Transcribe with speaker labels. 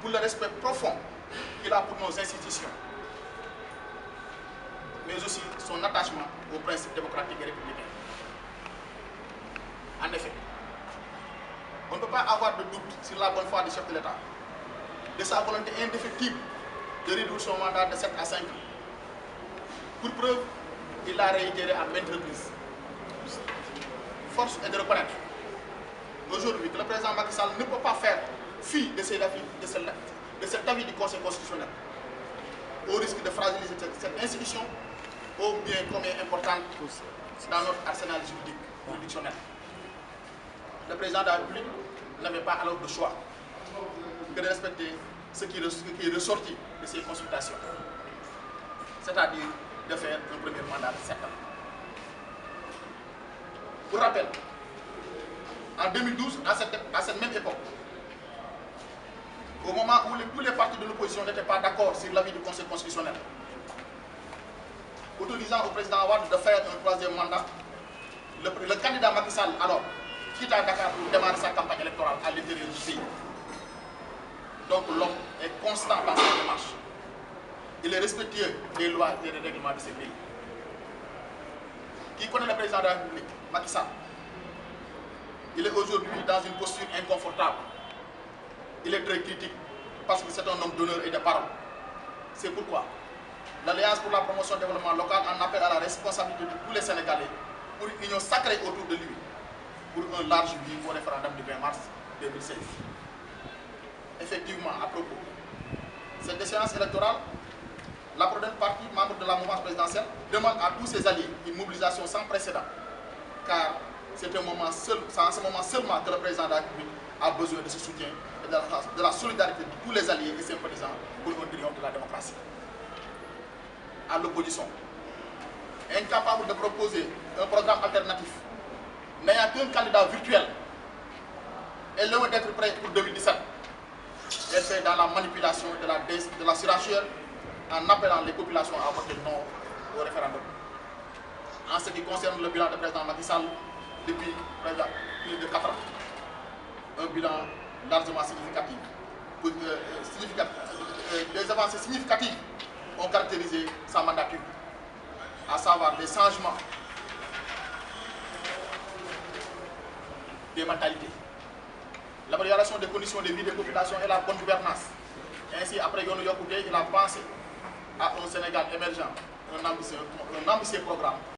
Speaker 1: pour le respect profond qu'il a pour nos institutions, mais aussi son attachement aux principes démocratiques et républicains. En effet, on ne peut pas avoir de doute sur la bonne foi du chef de l'État, de sa volonté indéfectible de réduire son mandat de 7 à 5 ans. Pour preuve, il l'a réitéré à maintes reprises. Force est de reconnaître aujourd'hui que le président Macky Sall ne peut pas faire fi de cet avis du Conseil constitutionnel, au risque de fragiliser cette institution, ô bien combien importante dans notre arsenal juridique juridictionnel. Le président de la République n'avait pas alors de choix que de respecter ce qui est ressorti de ces consultations, c'est-à-dire de faire un premier mandat de 7 ans. Pour rappel, en 2012, à cette même époque, au moment où tous les partis de l'opposition n'étaient pas d'accord sur l'avis du Conseil constitutionnel, autorisant au président Wade de faire un troisième mandat, le candidat Macky Sall alors quitta Dakar pour démarrer sa campagne électorale à l'intérieur du pays. Donc l'homme est constant dans sa démarche. Il est respectueux des lois et des règlements de ce pays. Qui connaît le président de la République, Macky Sall, il est aujourd'hui dans une posture inconfortable. Il est très critique parce que c'est un homme d'honneur et de parole. C'est pourquoi l'Alliance pour la promotion du développement local en appelle à la responsabilité de tous les Sénégalais pour une union sacrée autour de lui, pour un large oui au référendum du 20 mars 2016. Effectivement, à propos, cette échéance électorale, la première partie, membre de la mouvance présidentielle, demande à tous ses alliés une mobilisation sans précédent, car c'est en ce moment seulement que le président de la République a besoin de ce soutien et de la solidarité de tous les alliés et sympathisants pour un triomphe de la démocratie. À l'opposition, incapable de proposer un programme alternatif, n'ayant qu'un candidat virtuel et loin d'être prêt pour 2017, elle fait dans la manipulation de la surenchère en appelant les populations à voter non au référendum. En ce qui concerne le bilan du président Macky Sall depuis plus de 4 ans, un bilan largement significatif. Des avancées significatives ont caractérisé sa mandature, à savoir des changements des mentalités, l'amélioration des conditions de vie des populations et la bonne gouvernance. Ainsi, après Yonou Yokouté, il a pensé à un Sénégal émergent, un ambitieux programme